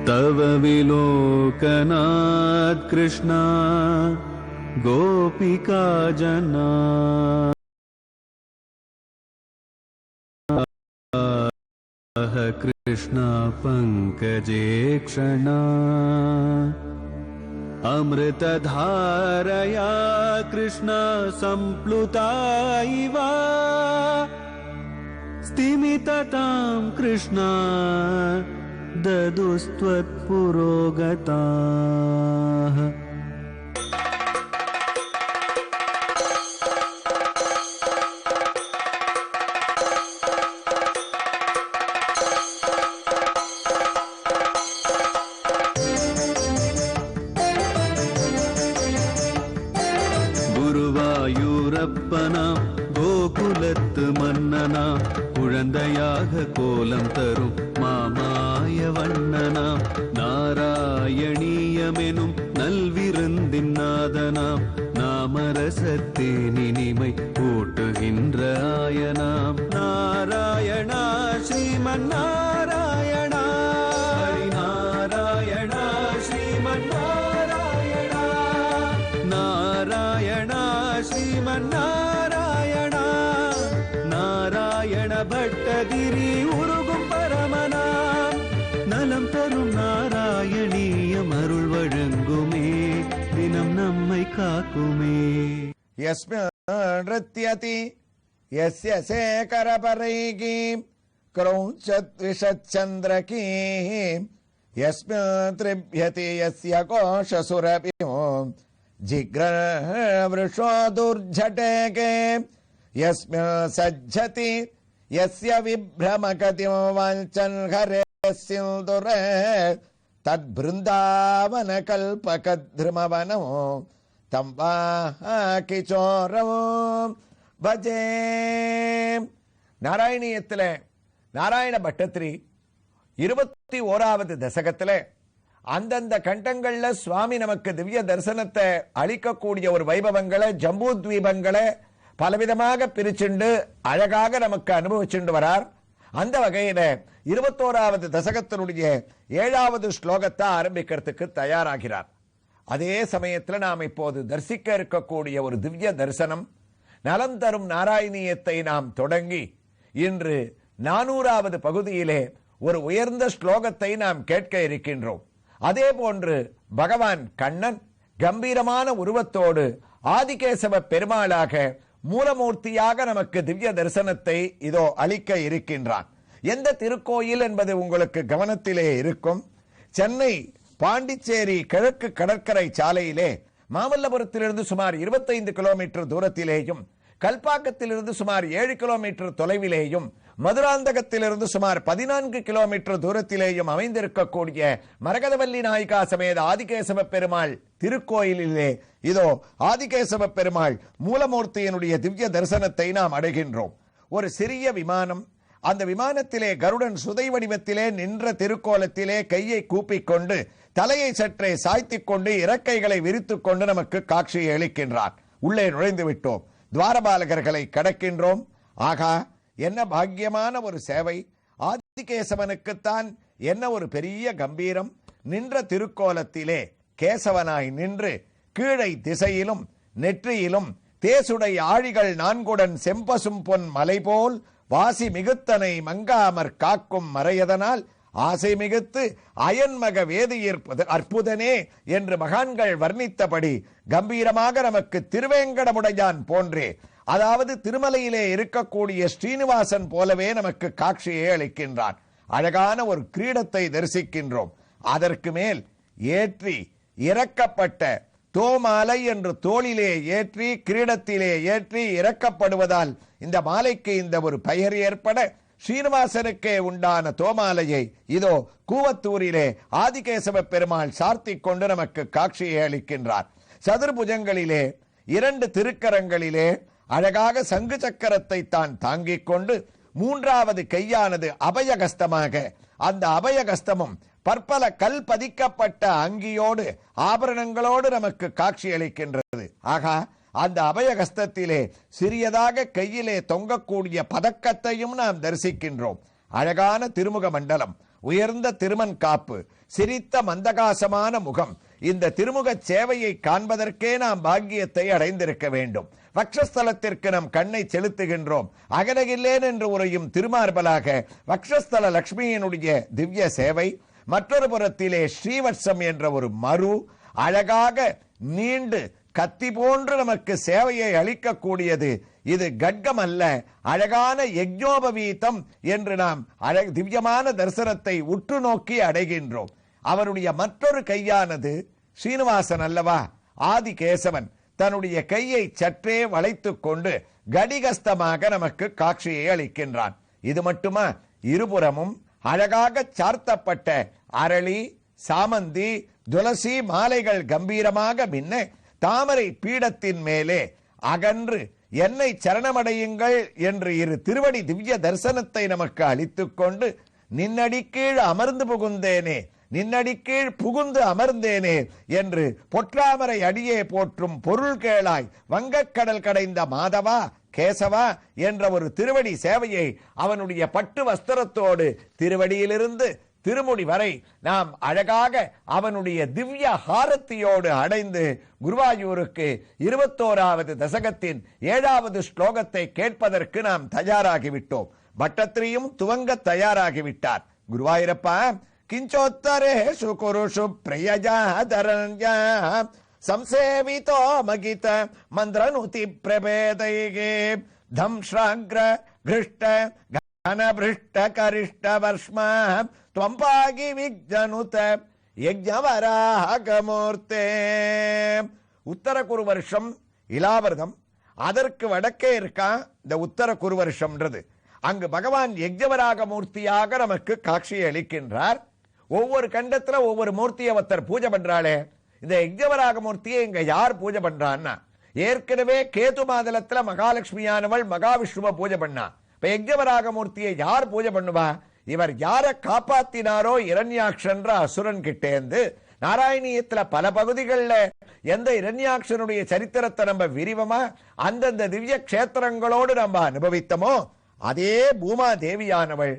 तव विलोकनात् कृष्णा गोपिका जना कृष्णा पंकजे क्षणा अमृतधारया कृष्णा संप्लुता इव स्तिमिततां कृष्णा ददुस्त्वत्पुरोगताः। குருவாயூரப்பனா கோகுலத்து மன்னனா குழந்தையாக கோலம் தரும் மாமாய வண்ணனாம் நாராயணீயமெனும் நல்விருந்தின் நாதனாம் நாமரசத்தின் இனிமை கூட்டுகின்ற ஆயனாம் நாராயணா ஸ்ரீமன் நாராயணா ஹரிநாராயணா ஸ்ரீமன் நாராயணா நாராயணா ஸ்ரீமன் நாராயணா நாராயண பட்டதிரி உருகும் பரமனாம் நலம் தரும் நாராயணீயம் அருள் வழங்குமே தினம் நம்மை காக்குமே. யஸ்மிருத்யதி யஸ்ய சேகரபரைகி க்ரௌஞ்சத்விஷச்சந்திரகி யஸ்மிருத்யதி யஸ்ய கோஷசுரபியோ जिग्रवृषो दुर्झटेके यस्मिन् सज्जति यस्य विभ्रमगतिं वाञ्छन् हरेः सिन्धुरे तद्बृन्दावनकल्पकद्रुमवनो तं वाकिचोरं भजे. நாராயணியத்திலே நாராயண பட்டத்திரி 21வது தசகத்திலே அந்தந்த கண்டங்கள்ல சுவாமி நமக்கு திவ்ய தரிசனத்தை அளிக்கக்கூடிய ஒரு வைபவங்களை ஜம்பூ தீபங்களை பலவிதமாக பிரிச்சுண்டு அழகாக நமக்கு அனுபவிச்சுண்டு வரார். அந்த வகையில 21வது தசகத்தினுடைய 7வது ஸ்லோகத்தை ஆரம்பிக்கிறதுக்கு தயாராகிறார். அதே சமயத்தில் நாம் இப்போது தரிசிக்க இருக்கக்கூடிய ஒரு திவ்ய தரிசனம் நலம் தரும் நாராயணியத்தை நாம் தொடங்கி இன்று 400வது பகுதியிலே ஒரு உயர்ந்த ஸ்லோகத்தை நாம் கேட்க இருக்கின்றோம். அதே போன்று பகவான் கண்ணன் கம்பீரமான உருவத்தோடு ஆதிகேசவ பெருமாளாக மூலமூர்த்தியாக நமக்கு திவ்ய தரிசனத்தை இதோ அளிக்க இருக்கின்றான். எந்த திருக்கோயில் என்பது உங்களுக்கு கவனத்திலே இருக்கும். சென்னை பாண்டிச்சேரி கிழக்கு கடற்கரை சாலையிலே மாமல்லபுரத்திலிருந்து சுமார் 25 கிலோமீட்டர் தூரத்திலேயும் கல்பாக்கத்திலிருந்து சுமார் 7 கிலோமீட்டர் தொலைவிலேயும் மதுராந்தகத்திலிருந்து சுமார் 14 கிலோமீட்டர் தூரத்திலேயும் அமைந்திருக்கக்கூடிய மரகதவல்லி நாயிகா சமேத ஆதிகேசவ பெருமாள் திருக்கோயிலிலே இதோ ஆதிகேசவ பெருமாள் மூலமூர்த்தியினுடைய திவ்ய தரிசனத்தை நாம் அடைகின்றோம். ஒரு சிறிய விமானம், அந்த விமானத்திலே கருடன் சுதை வடிவத்திலே நின்ற திருக்கோலத்திலே கையை கூப்பிக்கொண்டு தலையை சற்றே சாய்த்திக் கொண்டு இறக்கைகளை விரித்துக் கொண்டு நமக்கு காட்சியை அளிக்கின்றார். உள்ளே நுழைந்து விட்டோம். துவாரபாலகர்களை கடக்கின்றோம். ஆகா, என்ன பாக்கியமான ஒரு சேவை! ஆதிகேசவனுக்குத்தான் என்ன ஒரு பெரிய கம்பீரம்! நின்ற திருக்கோலத்திலே கேசவனாய் நின்று கீழை திசையிலும் நெற்றியிலும் தேசுடை ஆழிகள் நான்குடன் செம்பசும் பொன் மலை போல் வாசி மிகுத்தனை மங்காமற் காக்கும் மறையதனால் ஆசை மிகுத்து அயன்மக வேதியிற்பது அற்புதனே என்று மகான்கள் வர்ணித்தபடி கம்பீரமாக நமக்கு திருவேங்கடமுடையான் போன்றே, அதாவது திருமலையிலே இருக்கக்கூடிய ஸ்ரீனிவாசன் போலவே நமக்கு காட்சியை அளிக்கின்றான். அழகான ஒரு கிரீடத்தை தரிசிக்கின்றோம். அதற்கு மேல் ஏற்றி இறக்கப்பட்ட தோமாலை என்று தோளிலே ஏற்றி கிரீடத்திலே ஏற்றி இறக்கப்படுவதால் இந்த மாலைக்கு இந்த ஒரு பெயர் ஏற்பட ஸ்ரீனிவாசனுக்கே உண்டான தோமாலையை இதோ கூவத்தூரிலே ஆதிகேசவ பெருமாள் சார்த்திக் கொண்டு நமக்கு காட்சியை அளிக்கின்றார். சதுர்புஜங்களிலே 2 திருக்கரங்களிலே அழகாக சங்கு சக்கரத்தை தான் தாங்கிக் கொண்டு 3வது கையானது அபயகஸ்தமாக, அந்த அபயகஸ்தமும் பற்பல கல் பதிக்கப்பட்ட அங்கியோடு ஆபரணங்களோடு நமக்கு காட்சி அளிக்கின்றது. ஆகா, அந்த அபயகஸ்தத்திலே சிறியதாக கையிலே தொங்கக்கூடிய பதக்கத்தையும் நாம் தரிசிக்கின்றோம். அழகான திருமுக மண்டலம், உயர்ந்த திருமண் காப்பு, சிரித்த மந்தகாசமான முகம், இந்த திருமுக சேவையை காண்பதற்கே நாம் பாக்கியத்தை அடைந்திருக்க வேண்டும். வக்ஷஸ்தலத்திற்கு நம் கண்ணை செலுத்துகின்றோம். அகனகில்லேன் என்று உரையும் திருமார்பலாக வக்ஷஸ்தல லட்சுமியினுடைய திவ்ய சேவை. மற்றொரு புறத்திலே ஸ்ரீவத்சம் என்ற ஒரு மரு அழகாக நீண்டு கத்தி போன்று நமக்கு சேவையை அளிக்கக்கூடியது. இது கட்கம் அல்ல, அழகான யஜ்ஞோபவீதம் என்று நாம் திவ்யமான தரிசனத்தை உற்று நோக்கி அடைகின்றோம். அவருடைய மற்றொரு கையானது ஸ்ரீனிவாசன் அல்லவா, ஆதிகேசவன் தன்னுடைய கையை சற்றே வளைத்துக் கொண்டு கடிகஸ்தமாக நமக்கு காட்சியை அளிக்கின்றான். இது மட்டுமா, இருபுறமும் அழகாக சார்த்தப்பட்ட அரளி, சாமந்தி, துளசி மாலைகள் கம்பீரமாக மின்ன தாமரை பீடத்தின் மேலே அகன்று என்னை சரணமடையுங்கள் என்று இரு திருவடி திவ்ய தரிசனத்தை நமக்கு அளித்துக் கொண்டு நின்னடி கீழ் அமர்ந்து புகுந்தேனே, நின்னடி கீழ் புகுந்து அமர்ந்தேனே என்று பொற்றாமரை அடியே போற்றும் பொருள் கேளாய் வங்கக்கடல் கடைந்த மாதவா கேசவா என்ற ஒரு திருவடி சேவையை அவனுடைய பட்டு வஸ்திரத்தோடு திருவடியிலிருந்து திருமுடி வரை நாம் அழகாக அவனுடைய திவ்ய ஹாரத்தியோடு அடைந்து குருவாயூருக்கு 21வது தசகத்தின் 7வது ஸ்லோகத்தை கேட்பதற்கு நாம் தயாராகிவிட்டோம். பட்டத்திரியும் துவங்க தயாராகிவிட்டார். குருவாயூரப்பா, கிஞ்சோத்தரேஷு குருஷு பிரயஜாதரண்யா சம்சேவிதோ மகித மந்திரனுதி பிரபேதைகே தம்ஷ்ராக்ர கிருஷ்ட கனபிருஷ்ட கரிஷ்ட வர்ஷ்மா துவம்பாகி விக்ஜனுத யஜ்ஞவராகமூர்த்தே. உத்தர குரு வருஷம் இலாவிரதம், அதற்கு வடக்கே இருக்கா இந்த உத்தர குரு வருஷம்ன்றது. அங்கு பகவான் யஜ்ஞவராக மூர்த்தியாக நமக்கு காட்சியை அளிக்கின்றார். ஒவ்வொரு கண்டத்துல ஒவ்வொரு மூர்த்தியை ஒருத்தர் பூஜை பண்றாளே, இந்த யஜ்ஞவராக மூர்த்தியை இங்க யார் பூஜை பண்றான்னா, ஏற்கனவே கேது மாதலத்துல மகாலட்சுமியானவள் மகாவிஷ்ணுவ பூஜை பண்ணா. இப்ப யஜ்ஞவராக மூர்த்தியை யார் பூஜை பண்ணுவா? இவர் யாரை காப்பாத்தினாரோ இரண்யாக்ஷன்ற அசுரன் கிட்டேந்து. நாராயணியத்துல பல பகுதிகளில் எந்த இரண்யாக்ஷனுடைய சரித்திரத்தை நம்ம விரிவமா அந்தந்த திவ்ய கஷேத்திரங்களோடு நம்ம அனுபவித்தமோ, அதே பூமா தேவியானவள்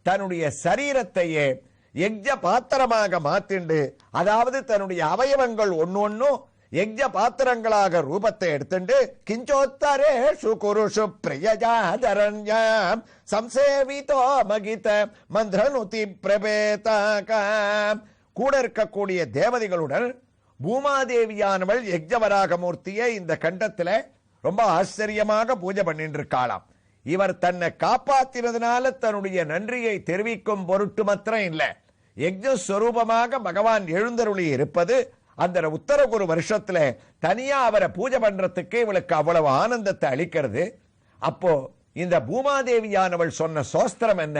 தன்னுடைய சரீரத்தையே யஜ்ஞ பாத்திரமாக மாத்திண்டு, அதாவது தன்னுடைய அவயவங்கள் ஒன்னொன்னும் யஜ்ஞ பாத்திரங்களாக ரூபத்தை எடுத்துண்டு கிஞ்சோத்தரேஷு குருஷு பிரயஜாதரண்யாம் சம்சேவிதோ மகித மந்திரனுதி பிரபேதாகாம். கூட இருக்கக்கூடிய தேவதைகளுடன் பூமாதேவியானவள் யஜ்ஞவராக மூர்த்தியை இந்த கண்டத்துல ரொம்ப ஆச்சரியமாக பூஜை பண்ணிட்டு இருக்காளாம். இவர் தன்னை காப்பாத்தினதுனால தன்னுடைய நன்றியை தெரிவிக்கும் பொருட்டு மாத்திரம் இல்ல, யஜ்ஞஸ்வரூபமாக பகவான் எழுந்தருளி இருப்பது அந்த உத்தரகுரு வருஷத்துல தனியா அவரை பூஜை பண்றதுக்கு இவளுக்கு அவ்வளவு ஆனந்தத்தை அளிக்கிறது. அப்போ இந்த பூமாதேவியானவள் சொன்ன சோஸ்திரம் என்ன,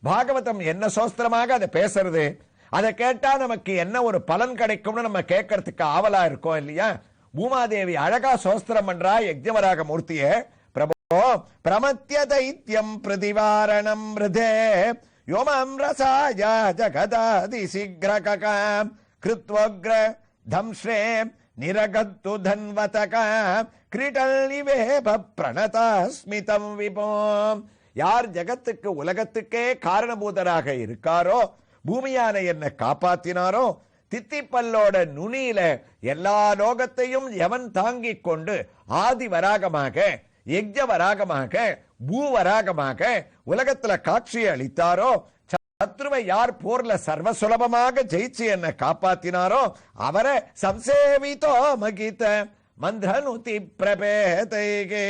பாகவதம் என்ன சோஸ்திரமாக அதை பேசுறது, அதை கேட்டா நமக்கு என்ன ஒரு பலன் கிடைக்கும்னு நம்ம கேட்கறதுக்கு ஆவலா இருக்கோம் இல்லையா. பூமாதேவி அழகா சோஸ்திரம் பண்றா யஜ்ஞவராக மூர்த்தியே. பிரபோ பிரமத்ய தைத்யம் பிரதிவாரணம் ரிதே யோமம் ரசாய ஜகதாதி சீக்ரகம் கிருத்வக்ர தம்ஸ்ரே நிரகத்து தன்வதக கிரீடல்னிவேப பிரணதாஸ்மிதம் விபோம். யார் ஜகத்துக்கு உலகத்துக்கே காரணபூதராக இருக்காரோ, பூமியான என்ன காப்பாத்தினாரோ, தித்திப்பல்லோட நுனியில எல்லா லோகத்தையும் எவன் தாங்கிக் கொண்டு ஆதி வராகமாக யஜ்ஞ வராகமாக பூவராகமாக உலகத்துல காட்சியை அளித்தாரோ, சத்ருவை யார் போர்ல சர்வ சுலபமாக ஜெயிச்சு என்ன காப்பாத்தினாரோ அவரை சம்சேவிதோ மகித மந்திரனுதி பிரபேதைகே,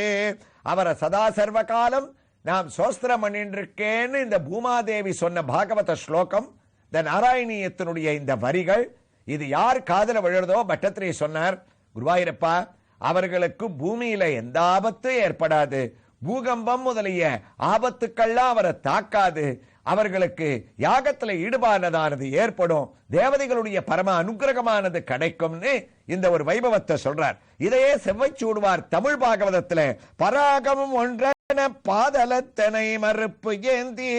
அவரை சதா சர்வ காலம் நாம் சோஸ்திரம் பண்ணிட்டு இருக்கேன்னு இந்த பூமாதேவி சொன்ன பாகவத ஸ்லோகம், இந்த நாராயணியத்தினுடைய இந்த வரிகள், இது யார் காதல விழுறதோ பட்டத்திரி சொன்னார், குருவாயூரப்பா அவர்களுக்கு பூமியில எந்த ஆபத்து ஏற்படாது, பூகம்பம் முதலிய ஆபத்துக்கள்லாம் அவரை தாக்காது, அவர்களுக்கு யாகத்துல ஈடுபாடானது ஏற்படும், தேவதைகளுடைய பரம அனுகிரகமானது கிடைக்கும்னு இந்த ஒரு வைபவத்தை சொல்றார். இதையே செவ்வை சூடுவார் தமிழ் பாகவதத்துல பராகமும் ஒன்றன பாதலத்தனை மறுப்பு ஏந்தி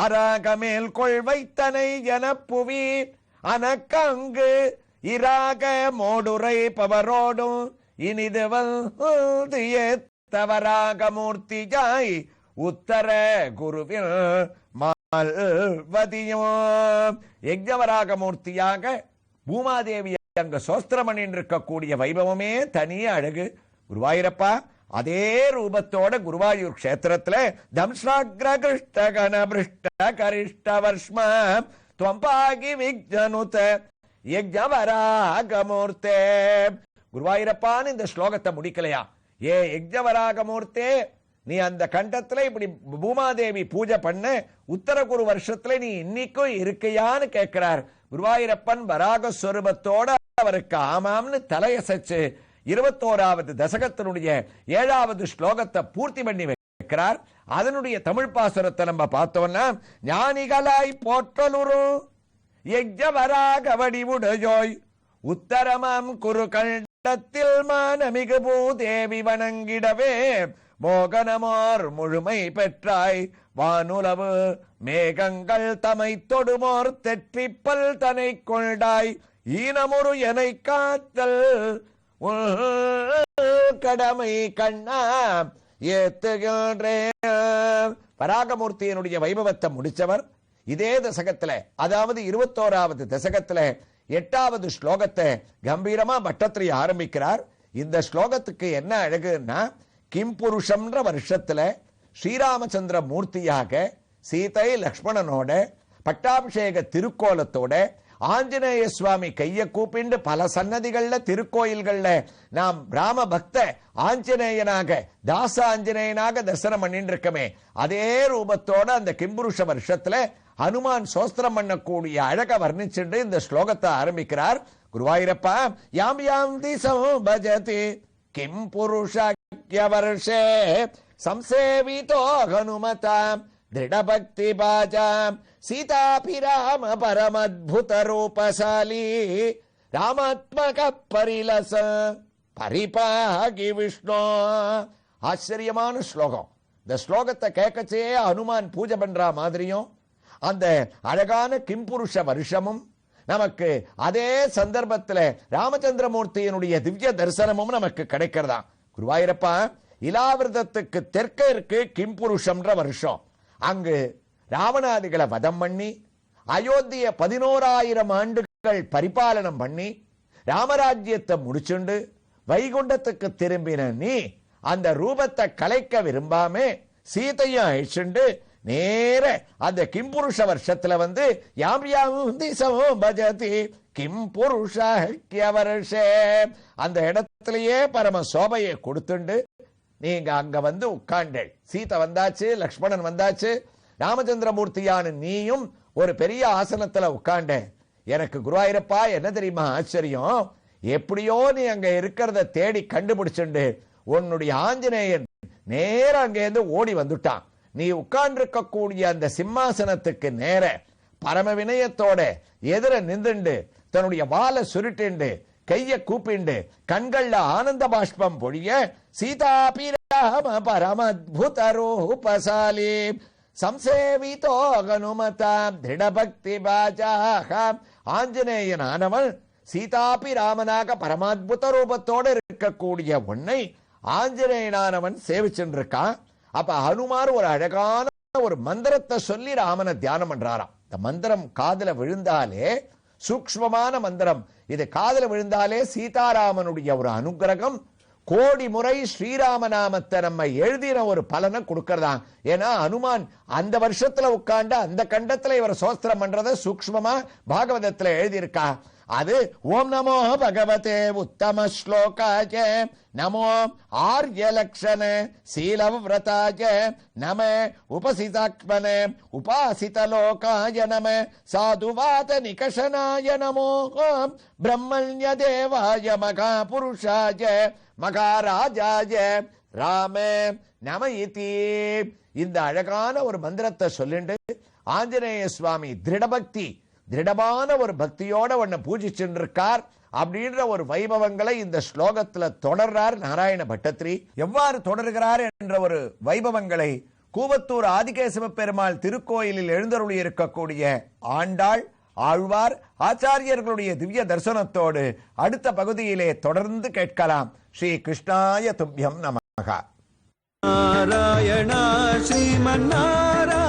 அராகமேல் கொள்வைத்தனை என புவி அனக்கங்கு இராக மோடுரை பவரோடும் இனிதுவல் தவராக மூர்த்தியாய் உத்தர குருவில் யஜ்ஞவராக மூர்த்தியாக பூமாதேவி அங்க சோஸ்திரம் இருக்கக்கூடிய வைபவமே தனி அழகு. குருவாயூரப்பா அதே ரூபத்தோட குருவாயூர் கஷேத்திரத்துல தம்ஷ்ராக்ர கிருஷ்ட கணபிருஷ்ட கரிஷ்ட வர்ஷ்ம துவம்பாகி விக்ஜனுத யஜ்ஞவராகமூர்த்தே. குருவாயூரப்பான்னு இந்த ஸ்லோகத்தை முடிக்கலையா? ஏ யஜ்ஞவராகமூர்த்தே, நீ அந்த கண்டத்துல இப்படி பூமாதேவி பூஜை பண்ண உத்தரகுரு வருஷத்துல நீ இன்னைக்கும் இருக்கையான்னு கேட்கிறார். குருவாயூரப்பன் வராகஸ்வரூபத்தோட அவருக்கு ஆமாம்னு தலையசைச்சு 21வது தசகத்தினுடைய 7வது ஸ்லோகத்தை பூர்த்தி பண்ணி வைக்கிறார். அதனுடைய தமிழ் பாசுரத்தை நம்ம பார்த்தோம்னா, ஞானிகளாய் போற்றலுரு யஜ்ஞவராக வடிவுடையோய் உத்தரமாம் குரு கண்டத்தில் மானமிகு பூதேவி வணங்கிடவே மோகனமோர் முழுமை பெற்றாய் வானுலவு மேகங்கள் தமை தொடுமோர் தெற்றிப்பல் தனை கொண்டாய் ஈனமுறு எனை காத்தல் கடமை கண்ணா ஏத்துகின்றே. வராகமூர்த்தியினுடைய வைபவத்தை முடிச்சவர் இதே தசகத்துல, அதாவது 21வது தசகத்துல 8வது ஸ்லோகத்தை கம்பீரமா பட்டத்திரி ஆரம்பிக்கிறார். இந்த ஸ்லோகத்துக்கு என்ன அழகுன்னா, கிம்புருஷம்ன்ற வருஷத்துல ஸ்ரீராமச்சந்திர மூர்த்தியாக சீதை லக்ஷ்மணனோட பட்டாபிஷேக திருக்கோலத்தோட ஆஞ்சநேய சுவாமி கைய கூப்பிண்டு பல சன்னதிகள்ல திருக்கோயில்கள்ல நாம் ராம பக்த ஆஞ்சநேயனாக தாச ஆஞ்சநேயனாக தரிசனம் பண்ணிட்டு இருக்கமே, அதே ரூபத்தோட அந்த கிம்புருஷ வருஷத்துல ஹனுமான் சோஸ்திரம் பண்ணக்கூடிய அழக வர்ணிச்சுட்டு இந்த ஸ்லோகத்தை ஆரம்பிக்கிறார். குருவாயூரப்பா யாம் யாம் திசம் பஜதி கிம் புருஷக்ய வருஷே சம்சேவிதோ ஹனுமதாம் திருடபக்தி பாஜாம் சீதாபிராம பரமத்புத ரூபசாலி ராமாத்மக பரிலச பரிபாகி விஷ்ணு. ஆச்சரியமான ஸ்லோகம். இந்த ஸ்லோகத்தை கேட்கச்சே ஹனுமான் பூஜை பண்ற மாதிரியும் அந்த அழகான கிம்புருஷ வருஷமும் நமக்கு அதே சந்தர்ப்பத்தில் ராமச்சந்திரமூர்த்தியினுடைய திவ்ய தரிசனமும் நமக்கு கிடைக்கிறதா. குருவாயூரப்பா இலாவிரதத்துக்கு தெற்க இருக்கு கிம்புருஷம்ன்ற வருஷம். அங்கு ராவணாதிகளை வதம் பண்ணி அயோத்திய 11,000 ஆண்டுகள் பரிபாலனம் பண்ணி ராமராஜ்யத்தை முடிச்சுண்டு வைகுண்டத்துக்கு திரும்பின நீ அந்த ரூபத்தை கலைக்க விரும்பாம சீதையும் அழிச்சுண்டு நேர அந்த கிம்புருஷ வருஷத்துல வந்து யாம் யாம் திசமோ பஜதி கிம்புருஷ வருஷே அந்த இடத்திலேயே பரம சோபையை கொடுத்துண்டு நீங்க அங்க வந்து உட்கார்ந்தேள். சீதை வந்தாச்சு, லக்ஷ்மணன் வந்தாச்சு, ராமச்சந்திரமூர்த்தியான நீயும் ஒரு பெரிய ஆசனத்துல உட்கார்ந்த. எனக்கு குருவாயூரப்பா என்ன தெரியுமா ஆச்சரியம், எப்படியோ நீ அங்க இருக்கிறத தேடி கண்டுபிடிச்சுண்டு உன்னுடைய ஆஞ்சநேயன் நேர அங்கேருந்து ஓடி வந்துட்டான். நீ உட்கார்ந்திருக்கக்கூடிய அந்த சிம்மாசனத்துக்கு நேர பரம வினயத்தோட எதிர நின்றுண்டு தன்னுடைய வாளை சுருட்டிண்டு கைய கூப்பிண்டு கண்கள்ல ஆனந்த பாஷ்பம் பொழிய சீதாபிராம பரமத்புத ரூபசாலி சம்சேவிதோ ஹனுமதாம் திருடபக்தி பாஜாஹாம். ஆஞ்சநேயன் ஆனவன் சீதாபிராமனாக பரமாத்புத ரூபத்தோடு இருக்கக்கூடிய உன்னை ஆஞ்சநேயனானவன் சேவிச்சுருக்கான். அப்ப ஹனுமார் ஒரு அழகான ஒரு மந்திரத்தை சொல்லி ராமனை தியானம் பண்றாராம். இந்த மந்திரம் காதுல விழுந்தாலே சூக்ஷ்மமான மந்திரம், இது காதுல விழுந்தாலே சீதாராமனுடைய ஒரு அனுகிரகம் கோடி முறை ஸ்ரீராம நாமத்தை நம்ம எழுதின ஒரு பலனை கொடுக்கறதா. ஏன்னா ஹனுமான் அந்த வருஷத்துல உட்கார்ந்து அந்த கண்டத்துல இவர் சோஸ்திரம் பண்றத சூக்ஷ்மமா பாகவதத்துல எழுதியிருக்கா. அது ஓம் நமோ பகவதே உத்தம ஸ்லோகாய நமோ ஆர்ய லக்ஷண சீலவ்ரதாய நம உபசிதாக்மன உபாசிதலோகாய நம சாதுவாத நிகஷனாய நமோ பிரம்மண்ய தேவாய மகாபுருஷாய மகாராஜாய ராம நம இதி. இந்த அழகான ஒரு மந்திரத்தை சொல்லிண்டு ஆஞ்சநேய சுவாமி திருடமான ஒரு பக்தியோட உன்னை பூஜிச்சுட்டு இருக்கார் அப்படின்ற ஒரு வைபவங்களை இந்த ஸ்லோகத்துல தொடர்றார் நாராயண பட்டத்திரி. எவ்வாறு தொடர்கிறார் என்ற ஒரு வைபவங்களை கூவத்தூர் ஆதிகேசவ பெருமாள் திருக்கோயிலில் எழுந்தருளி இருக்கக்கூடிய ஆண்டாள் ஆழ்வார் ஆச்சாரியர்களுடைய திவ்ய தரிசனத்தோடு அடுத்த பகுதியிலே தொடர்ந்து கேட்கலாம். ஸ்ரீ கிருஷ்ணாய துப்யம் நமஹ. நாராயணா ஸ்ரீமன் நாராயண